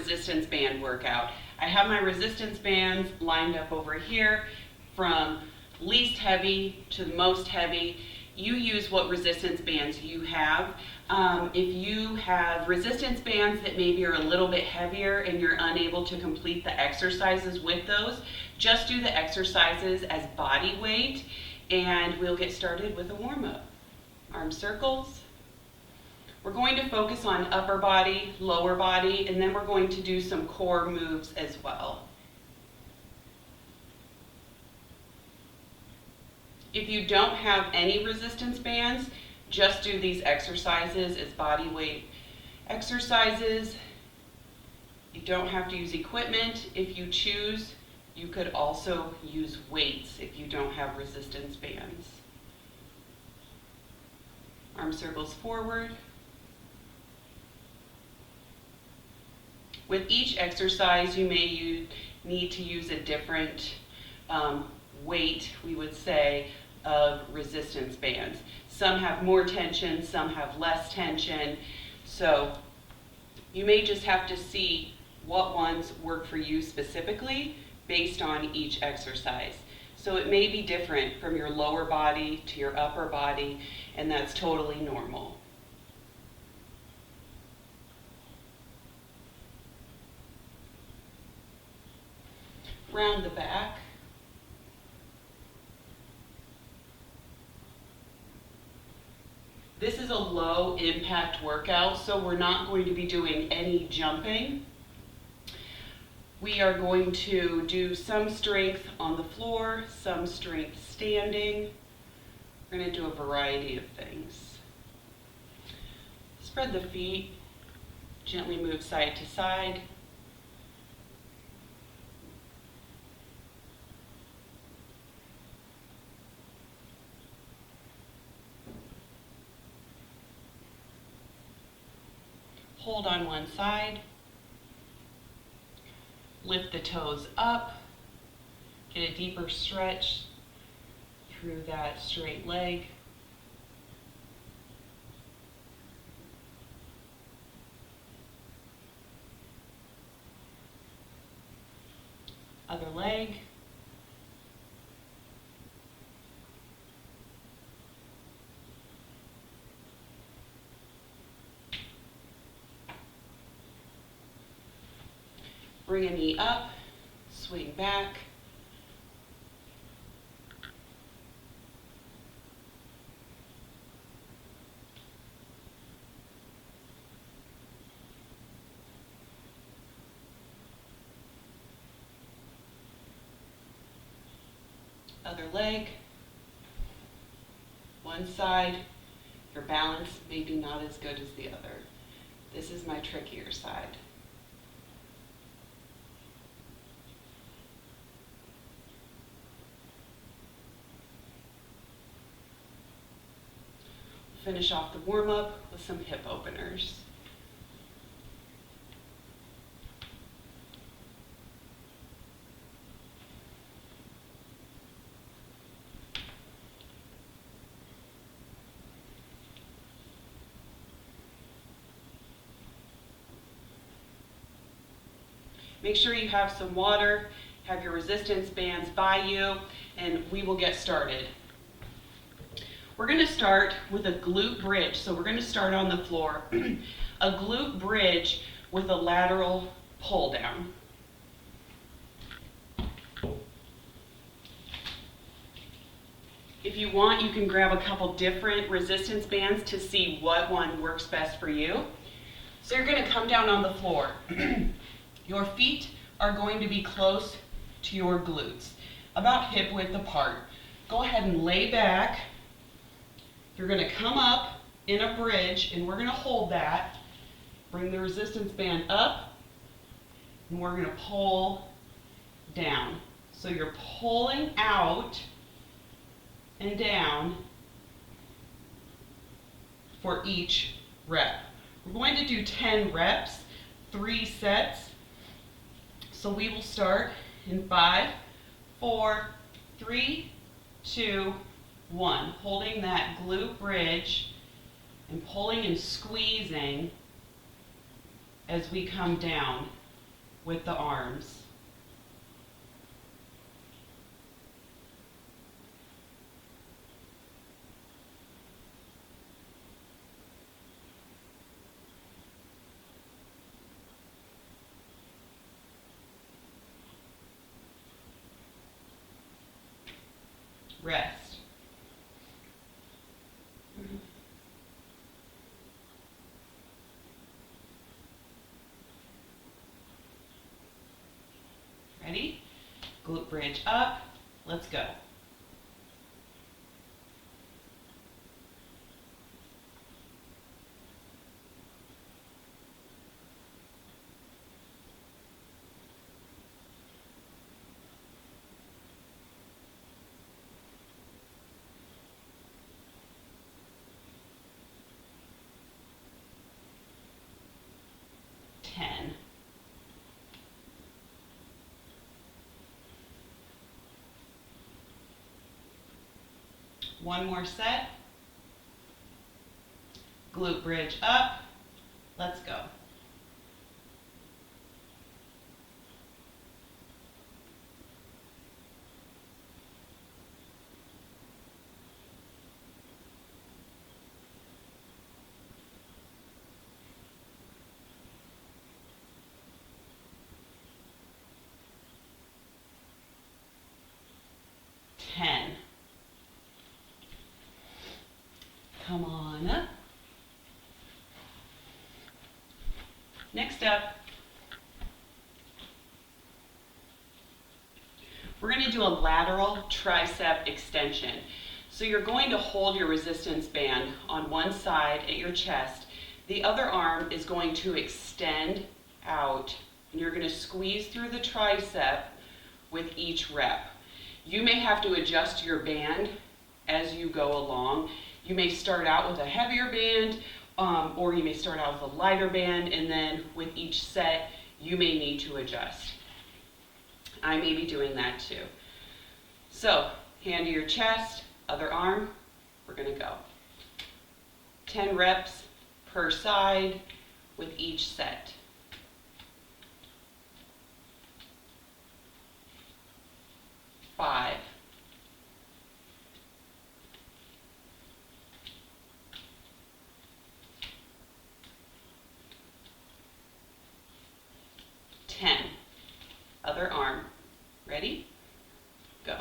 resistance band workout. I have my resistance bands lined up over here from least heavy to the most heavy. You use what resistance bands you have. If you have resistance bands that maybe are a little bit heavier and you're unable to complete the exercises with those, just do the exercises as body weight, and we'll get started with a warm-up. Arm circles. We're going to focus on upper body, lower body, and then we're going to do some core moves as well. If you don't have any resistance bands, just do these exercises as body weight exercises. You don't have to use equipment. If you choose, you could also use weights if you don't have resistance bands. Arm circles forward. With each exercise, you may need to use a different weight, we would say, of resistance bands. Some have more tension, some have less tension. So you may just have to see what ones work for you specifically based on each exercise. So it may be different from your lower body to your upper body, and that's totally normal. Round the back. This is a low impact workout, so we're not going to be doing any jumping. We are going to do some strength on the floor, some strength standing. We're going to do a variety of things. Spread the feet, gently move side to side. Hold on one side, lift the toes up, get a deeper stretch through that straight leg. Other leg. Bring a knee up, swing back. Other leg. One side, your balance may be not as good as the other. This is my trickier side. Finish off the warm-up with some hip openers. Make sure you have some water, have your resistance bands by you, and we will get started. We're going to start with a glute bridge. So we're going to start on the floor. A glute bridge with a lateral pull down. If you want, you can grab a couple different resistance bands to see what one works best for you. So you're going to come down on the floor. Your feet are going to be close to your glutes, about hip width apart. Go ahead and lay back. You're going to come up in a bridge, and we're going to hold that. Bring the resistance band up, and we're going to pull down. So you're pulling out and down for each rep. We're going to do 10 reps, 3 sets. So we will start in 5, 4, 3, 2, 1. Holding that glute bridge and pulling and squeezing as we come down. with the arms. Rest. Ready? Glute bridge up. Let's go. One more set. Glute bridge up. Let's go. Come on up. Next up, we're going to do a lateral tricep extension. So you're going to hold your resistance band on one side at your chest. The other arm is going to extend out, and you're going to squeeze through the tricep with each rep. You may have to adjust your band as you go along. You may start out with a heavier band, or you may start out with a lighter band, and then with each set, you may need to adjust. I may be doing that too. So, hand to your chest, other arm, we're gonna go. 10 reps per side with each set. 5. 10. Other arm. Ready? Go.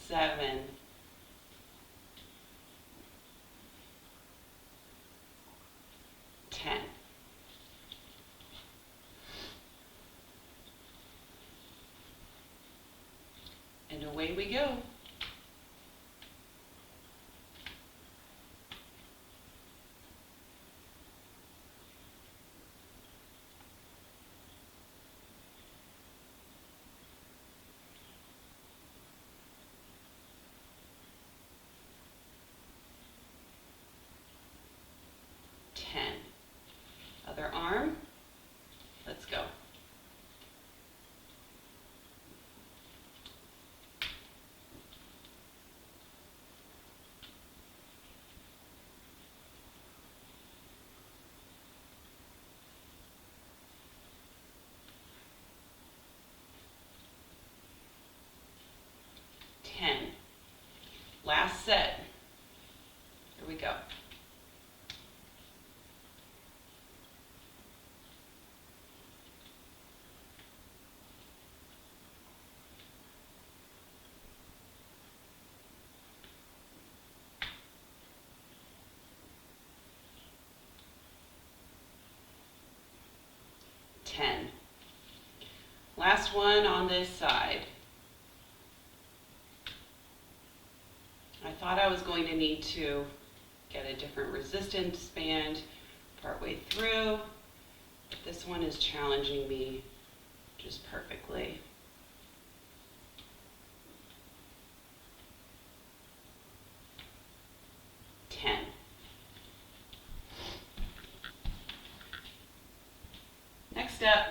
7. 10. And away we go. Other arm. Let's go. 10. Last set. Here we go. 10. Last one on this side. I thought I was going to need to get a different resistance band partway through, but this one is challenging me just perfectly. Next up,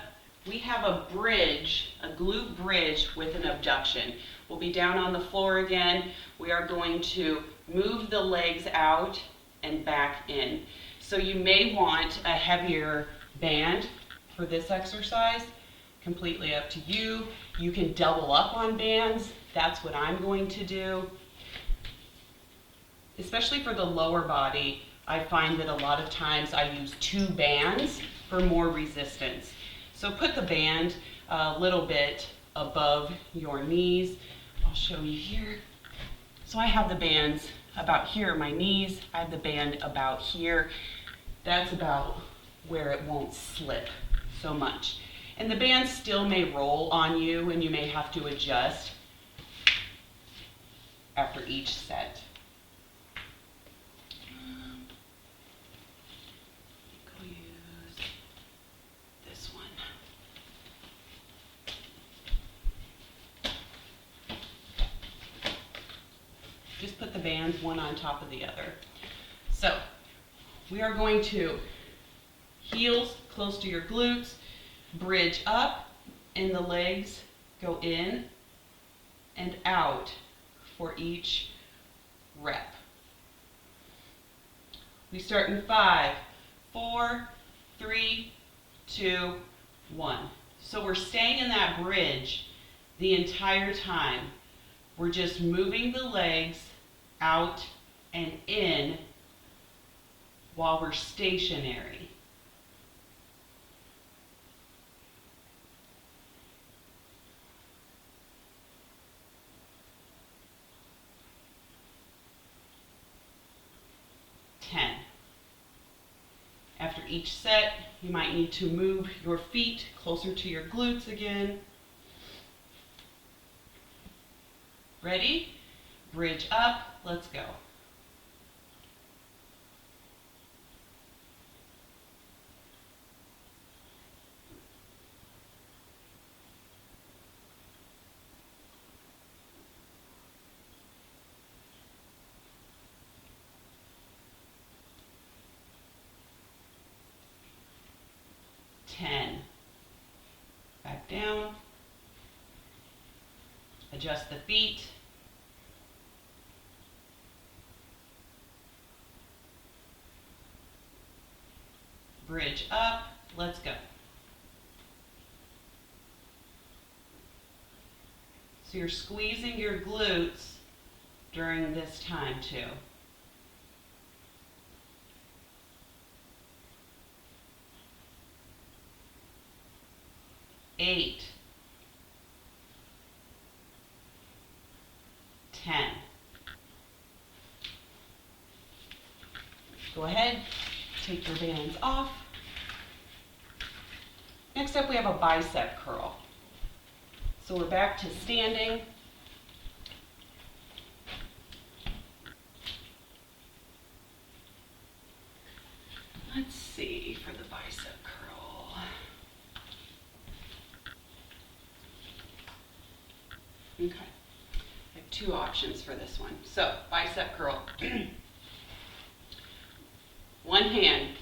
we have a bridge, a glute bridge with an abduction. We'll be down on the floor again. We are going to move the legs out and back in. So you may want a heavier band for this exercise, completely up to you. You can double up on bands. That's what I'm going to do. Especially for the lower body, I find that a lot of times I use 2 bands for more resistance. So put the band a little bit above your knees. I'll show you here. So I have the bands about here, my knees. I have the band about here. That's about where it won't slip so much. And the band still may roll on you and you may have to adjust after each set. I'll use this one. Just put the bands one on top of the other. So we are going to heels close to your glutes, bridge up, and the legs go in and out for each rep. We start in 5, 4, 3, 2, 1. So we're staying in that bridge the entire time. We're just moving the legs out and in while we're stationary. After each set, you might need to move your feet closer to your glutes again. Ready? Bridge up, let's go. Back down. Adjust the feet. Bridge up. Let's go. So you're squeezing your glutes during this time too. 8, 10. Go ahead, take your bands off. Next up we have a bicep curl. So we're back to standing. Let's see for the bicep curl. Okay, I have 2 options for this one. So, bicep curl. One hand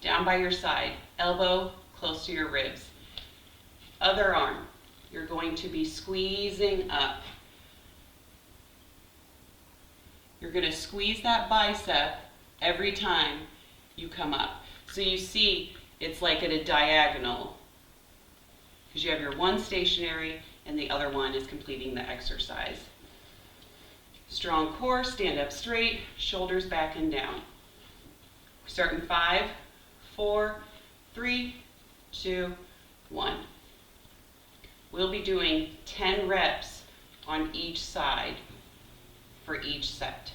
down by your side, elbow close to your ribs. Other arm, you're going to be squeezing up. You're going to squeeze that bicep every time you come up. So you see it's like at a diagonal because you have your one stationary and the other one is completing the exercise. Strong core, stand up straight, shoulders back and down. Start in 5, 4, 3, 2, 1. We'll be doing 10 reps on each side for each set.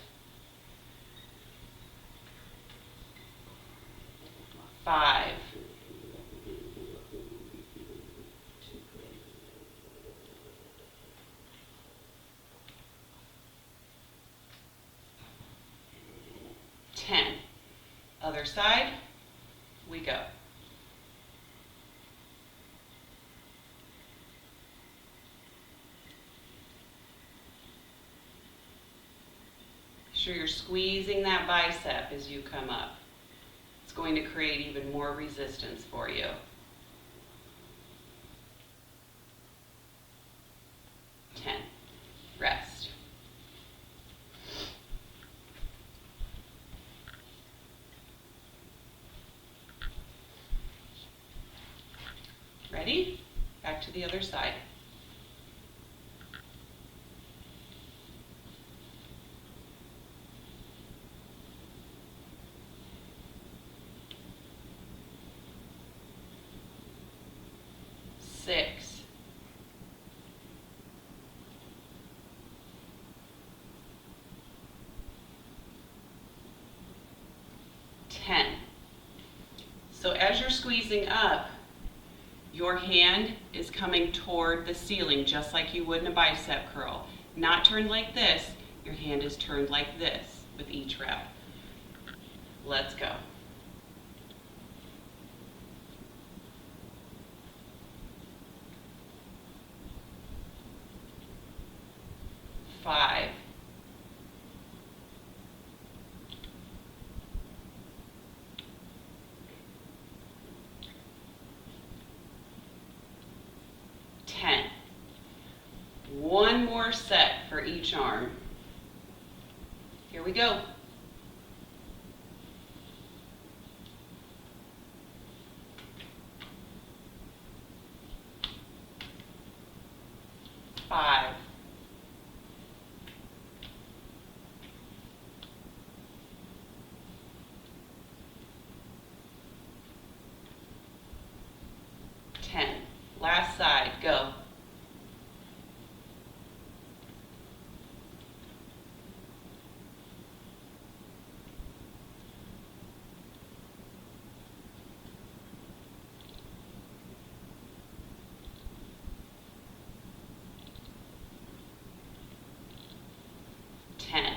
5, 10. Other side, we go. Make sure you're squeezing that bicep as you come up. It's going to create even more resistance for you. Ready? Back to the other side. Six. 10. So as you're squeezing up, your hand is coming toward the ceiling just like you would in a bicep curl. Not turned like this, your hand is turned like this with each rep. Let's go. 5. 10. One more set for each arm. Here we go. 5. 10. Last side, go. 10.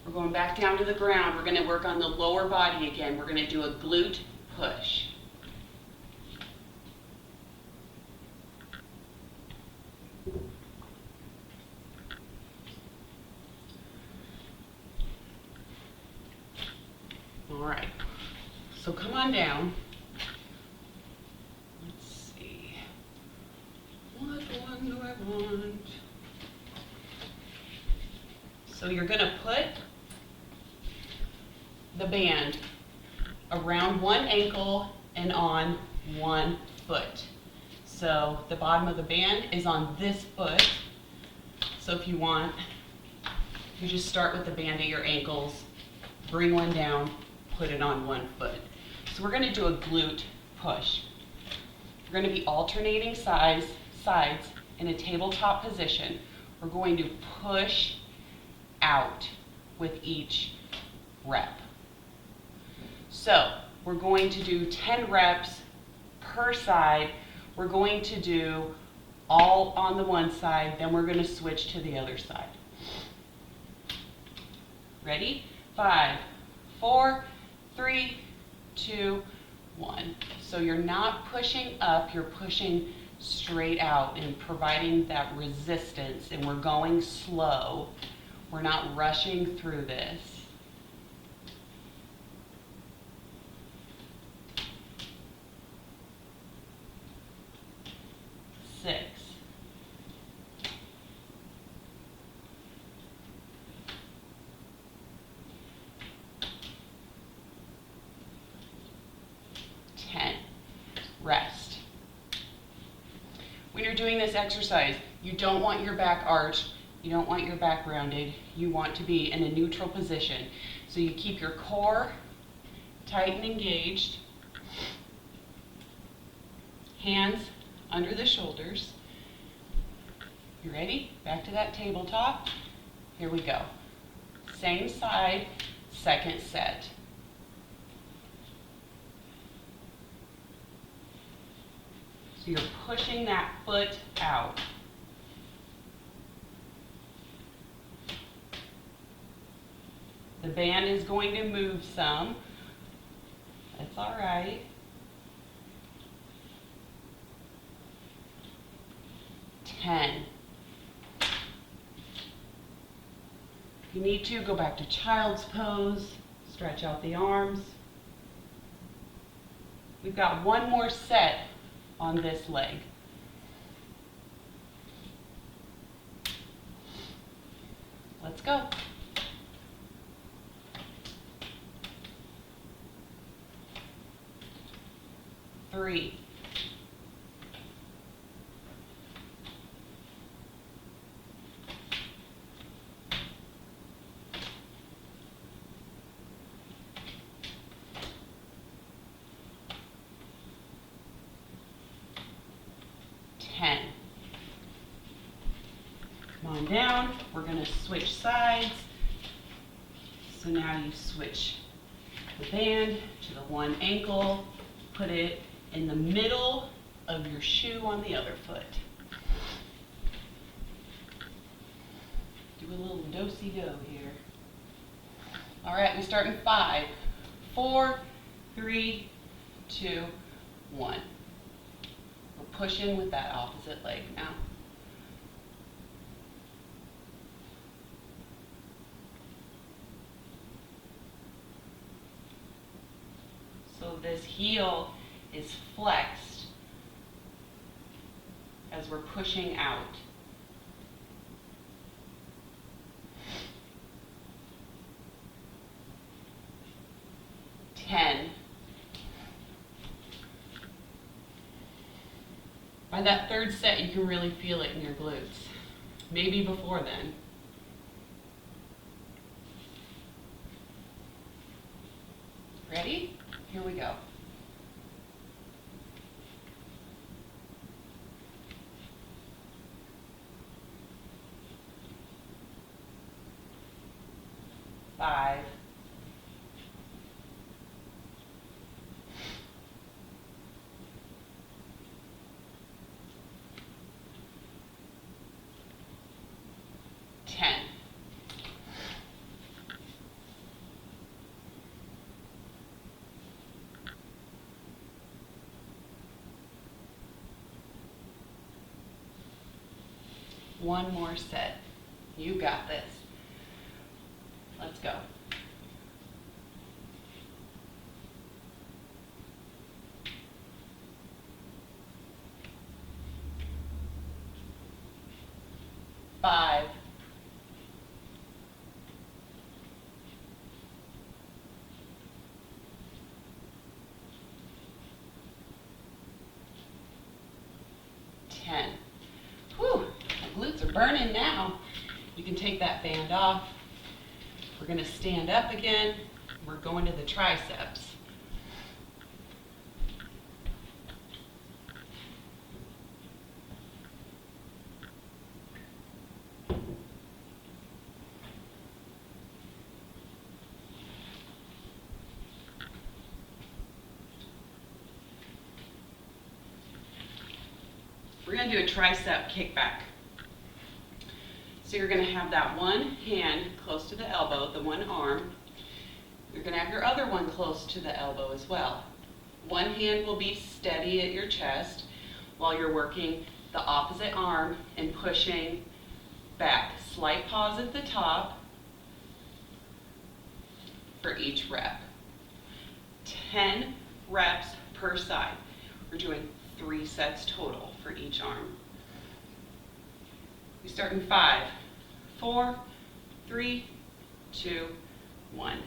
We're going back down to the ground. We're going to work on the lower body again. We're going to do a glute push. All right, so come on down. Let's see. What one do I want? So you're going to put the band around one ankle and on one foot. So the bottom of the band is on this foot. So if you want, you just start with the band at your ankles, bring one down, put it on one foot. So we're going to do a glute push. We're going to be alternating sides in a tabletop position. We're going to push out with each rep. So we're going to do 10 reps per side. We're going to do all on the one side, then we're going to switch to the other side. Ready? 5, 4, 3, 2, 1. So you're not pushing up, you're pushing straight out and providing that resistance, and we're going slow. We're not rushing through this. 6. 10. Rest. When you're doing this exercise, you don't want your back arched, you don't want your back rounded, you want to be in a neutral position. So you keep your core tight and engaged, hands under the shoulders. You ready? Back to that tabletop. Here we go. Same side, second set. So you're pushing that foot out. The band is going to move some. That's all right. 10. If you need to, go back to child's pose. Stretch out the arms. We've got one more set on this leg. Let's go. 3, 10. Come on down. We're going to switch sides. So now you switch the band to the one ankle, put it in the middle of your shoe on the other foot. Do a little do-si-do here. All right, we start in 5, 4, 3, 2, 1. We're pushing with that opposite leg now. So this heel is flexed as we're pushing out. 10. By that third set, you can really feel it in your glutes. Maybe before then. Ready? Here we go. Five. 10. One more set. You got this. Let's go. Five. 10. Whew, my glutes are burning now. You can take that band off. We're going to stand up again. We're going to the triceps. We're going to do a tricep kickback. So you're going to have that one hand close to the elbow, the one arm. You're going to have your other one close to the elbow as well. One hand will be steady at your chest while you're working the opposite arm and pushing back. Slight pause at the top for each rep. 10 reps per side. We're doing 3 sets total for each arm. We start in 5, 4, 3, 2, 1.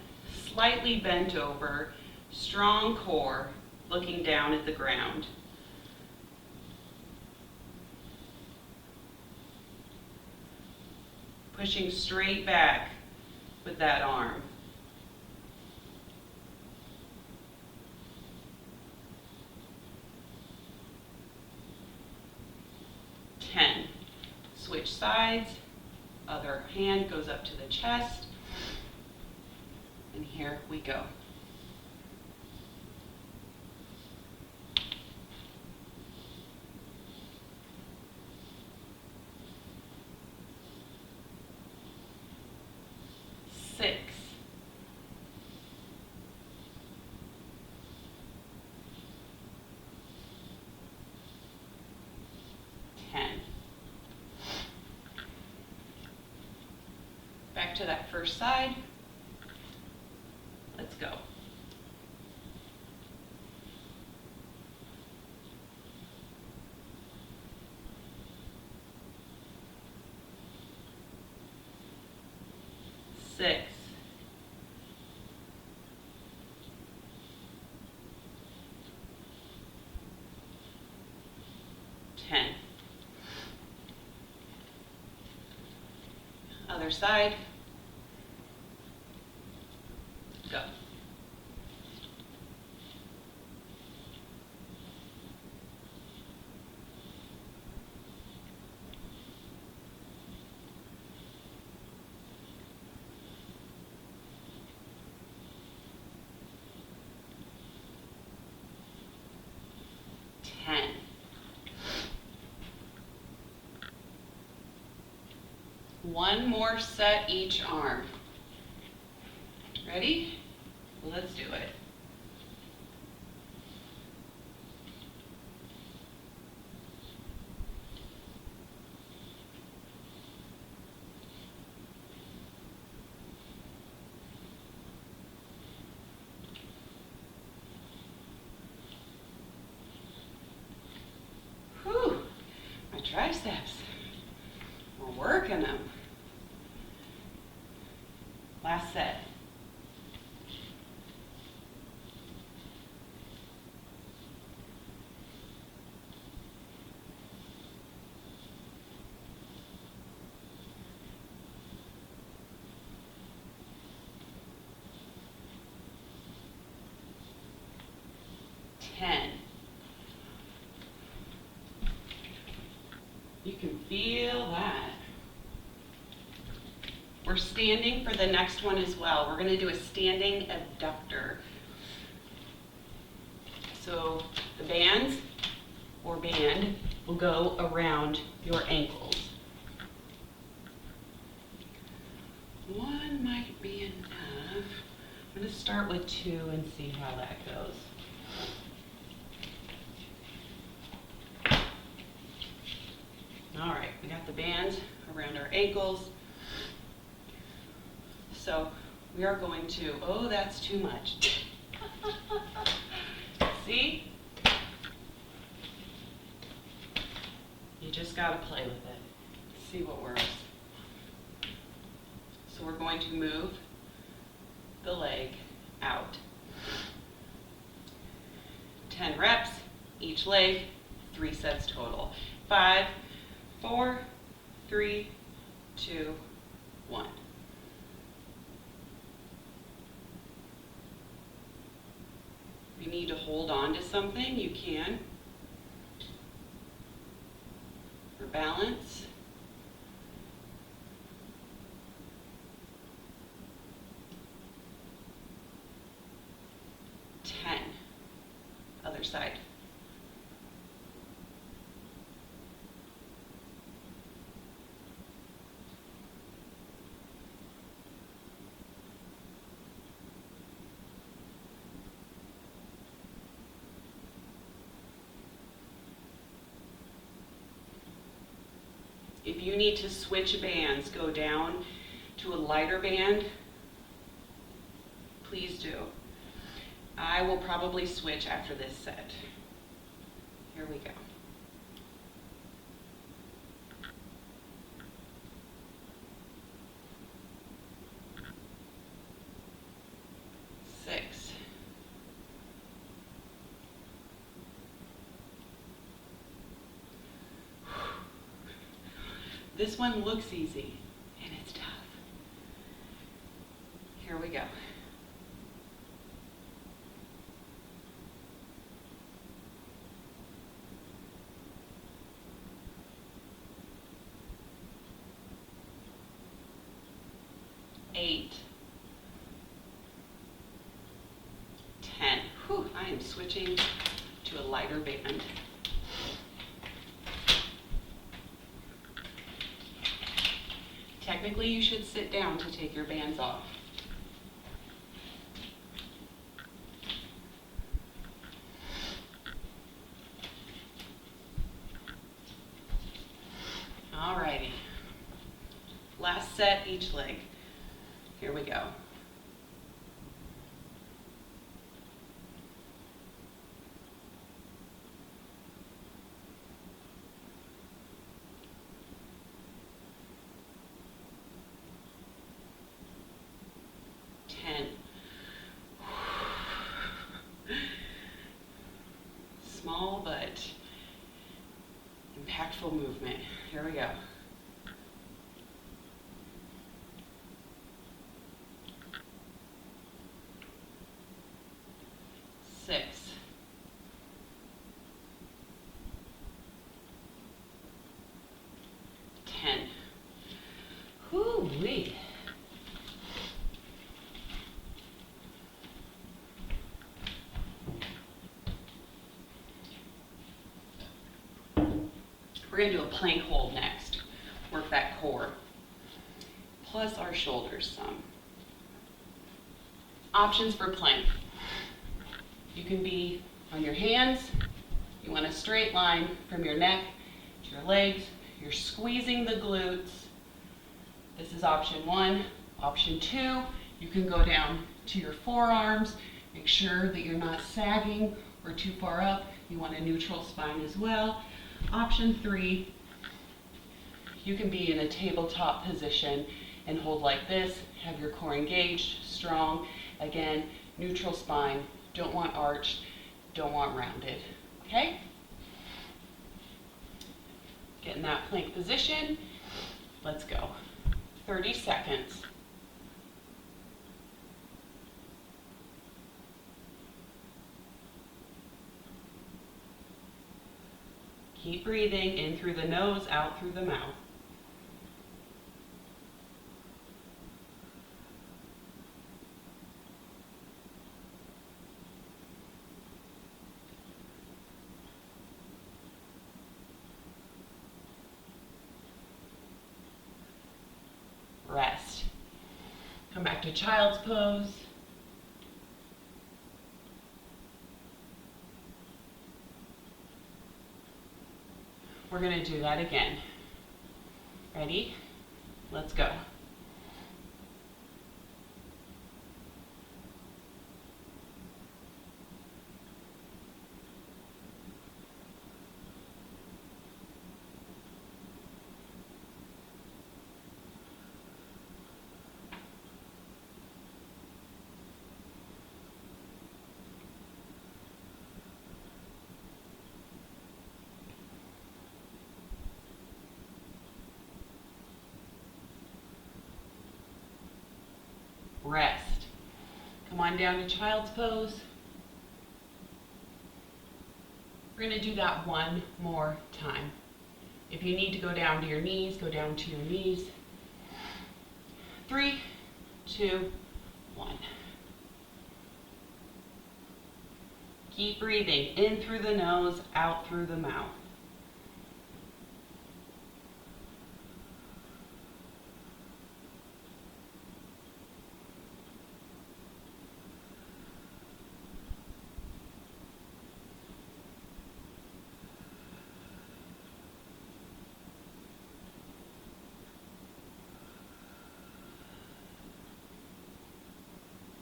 Slightly bent over, strong core, looking down at the ground. Pushing straight back with that arm. Switch sides, other hand goes up to the chest, and here we go. Six. 10. Back to that first side. Let's go. Six. 5, 10. Other side. Go. One more set each arm. Ready? Let's do it. Whew, my triceps. We're working them. Last set. You can feel that. We're standing for the next one as well. We're going to do a standing abductor. So the bands or band will go around your ankles. One might be enough. I'm going to start with 2 and see how that goes. All right, we got the bands around our ankles. So we are going to, oh, that's too much. See? You just got to play with it. See what works. So we're going to move the leg out. 10 reps, each leg, 3 sets total. 5, 4, 3, 2, 1. If you need to hold on to something, you can. For balance. Other side. If you need to switch bands, go down to a lighter band, please do. I will probably switch after this set. Here we go. Six. This one looks easy, and it's tough. Here we go. 8, 10. Whew, I am switching to a lighter band. Technically, you should sit down to take your bands off. Alrighty. Last set, each leg. Here we go. Small but impactful movement. Here we go. 6, 10. Whoo-wee. 'We're going to do a plank hold next. Work that core, plus our shoulders some. Options for plank. You can be on your hands. You want a straight line from your neck to your legs. You're squeezing the glutes. This is option 1. Option 2, you can go down to your forearms. Make sure that you're not sagging or too far up. You want a neutral spine as well. Option 3, you can be in a tabletop position and hold like this. Have your core engaged, strong. Again, neutral spine. Don't want arched, don't want rounded. Okay? Get in that plank position. Let's go. 30 seconds. Keep breathing in through the nose, out through the mouth. Rest. Come back to child's pose. We're going to do that again. Ready? Let's go. Rest. Come on down to child's pose. We're going to do that one more time. If you need to go down to your knees, go down to your knees. 3, 2, 1. Keep breathing in through the nose, out through the mouth.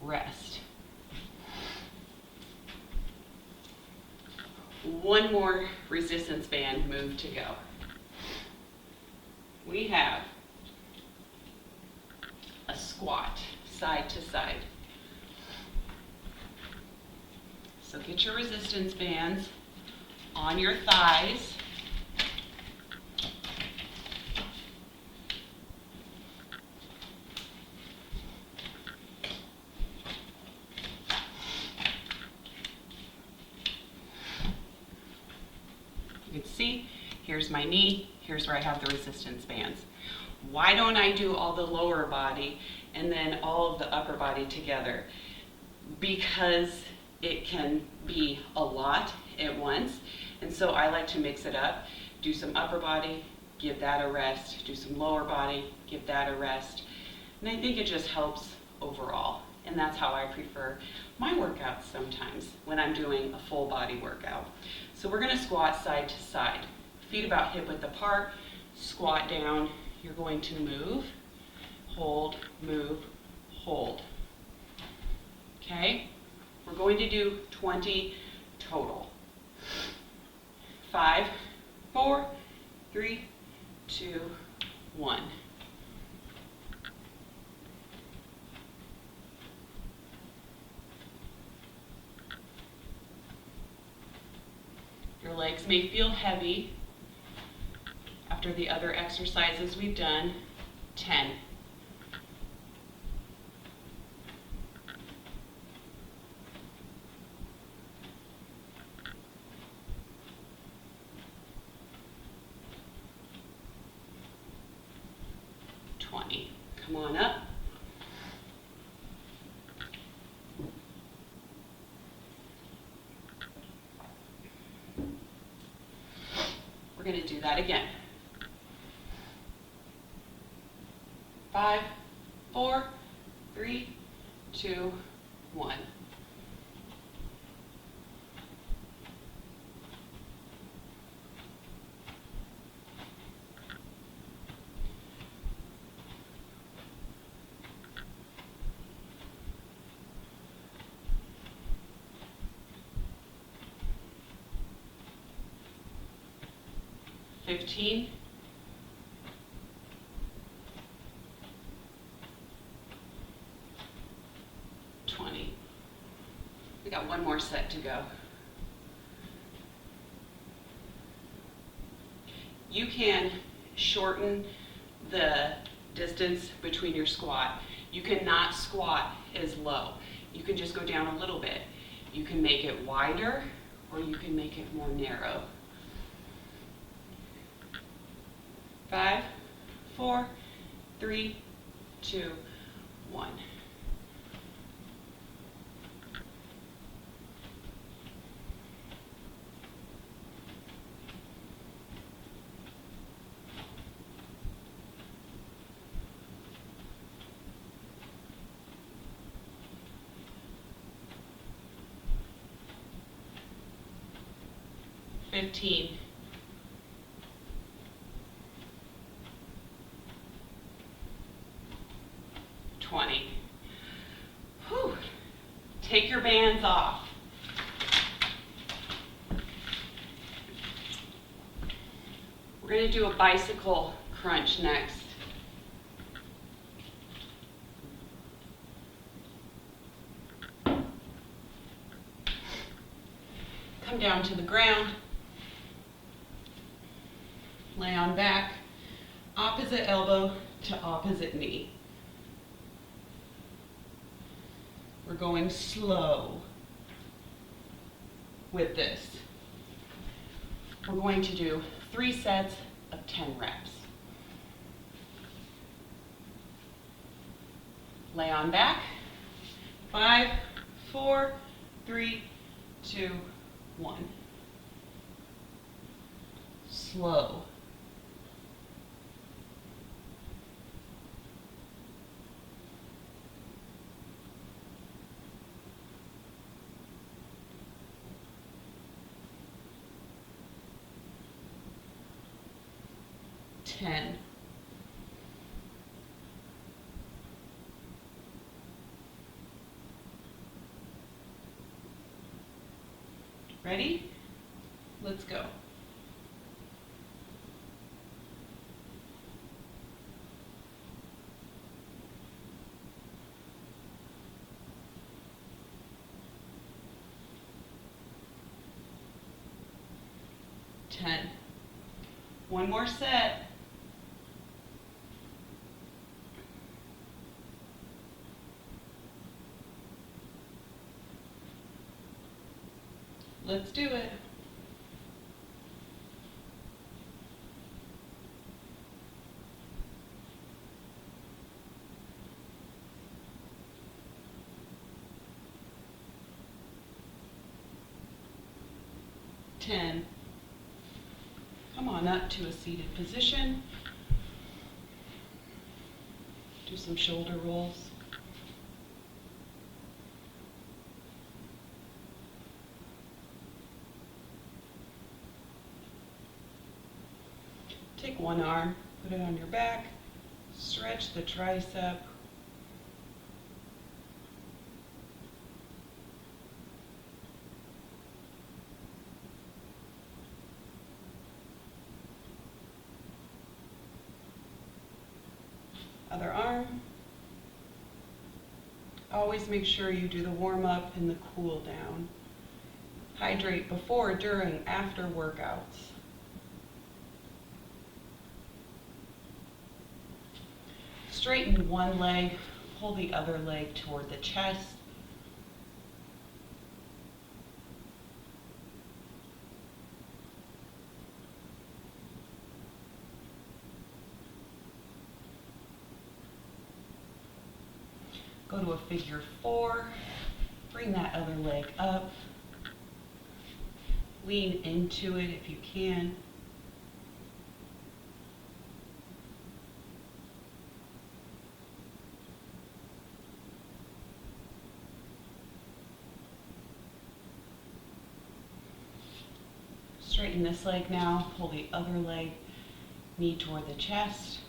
Rest. One more resistance band move to go. We have a squat, side to side. So get your resistance bands on your thighs. You can see, here's my knee, here's where I have the resistance bands. Why don't I do all the lower body and then all of the upper body together? Because it can be a lot at once, and so I like to mix it up. Do some upper body, give that a rest. Do some lower body, give that a rest. And I think it just helps overall, and that's how I prefer my workouts sometimes when I'm doing a full body workout. So we're going to squat side to side. Feet about hip width apart, squat down. You're going to move, hold, move, hold. Okay? We're going to do 20 total. 5, 4, 3, 2, 1. Your legs may feel heavy, after the other exercises we've done. 10. Come on up. We're going to do that again. 5, 4, 3, 2, 1. $15, 20. We got one more set to go. You can shorten the distance between your squat. You cannot squat as low. You can just go down a little bit. You can make it wider or you can make it more narrow. 5, 4, 3, 2, 1. $15, 20. Whew. Take your bands off. We're going to do a bicycle crunch next. Come down to the ground. Lay on back, opposite elbow to opposite knee. We're going slow with this. We're going to do 3 sets of 10 reps. Lay on back. 5, 4, 3, 2, 1. Slow. $10. Ready? Let's go. One more set. Let's do it. Come on up to a seated position. Do some shoulder rolls. Take one arm, put it on your back, stretch the tricep. Other arm. Always make sure you do the warm up and the cool down. Hydrate before, during, after workouts. Straighten one leg, pull the other leg toward the chest. Go to a figure 4, bring that other leg up, lean into it if you can. Straighten this leg now, pull the other leg, knee toward the chest.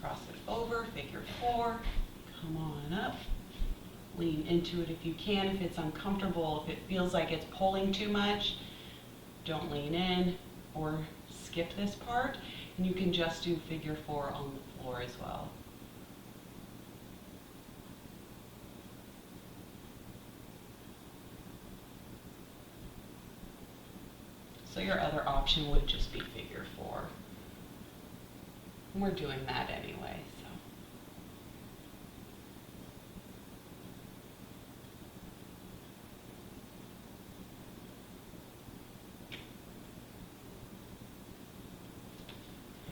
Cross it over, figure 4, come on up, lean into it if you can. If it's uncomfortable, if it feels like it's pulling too much, don't lean in or skip this part, and you can just do figure 4 on the floor as well. So your other option would just be figure 4. And we're doing that anyway, so.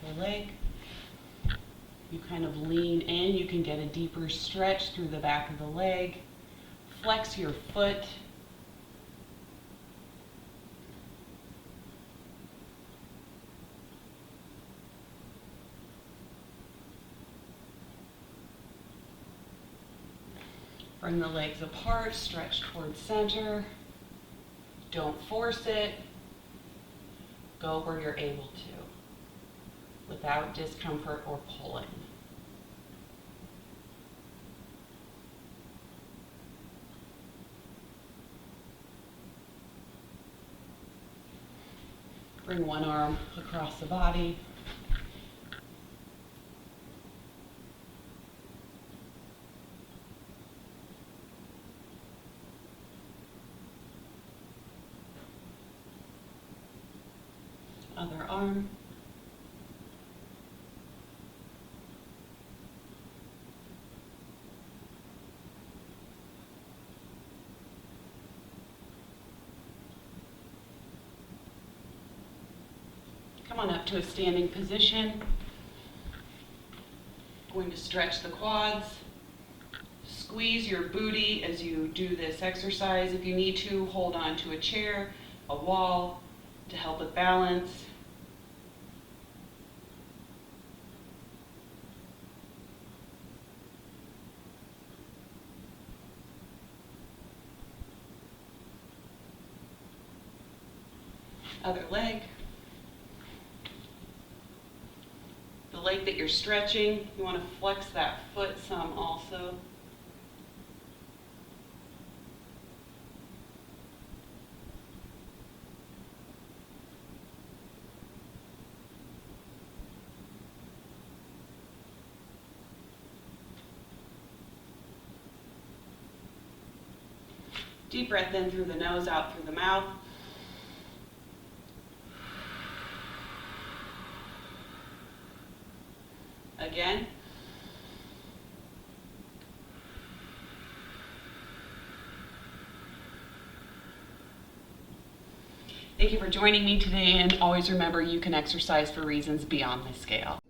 The leg, you kind of lean in, you can get a deeper stretch through the back of the leg. Flex your foot. Bring the legs apart, stretch towards center. Don't force it. Go where you're able to, without discomfort or pulling. Bring one arm across the body. Other arm. Come on up to a standing position. Going to stretch the quads. Squeeze your booty as you do this exercise. If you need to, hold on to a chair, a wall, to help with balance. Other leg. The leg that you're stretching, you want to flex that foot some also. Deep breath in through the nose, out through the mouth. Again. Thank you for joining me today, and always remember you can exercise for reasons beyond the scale.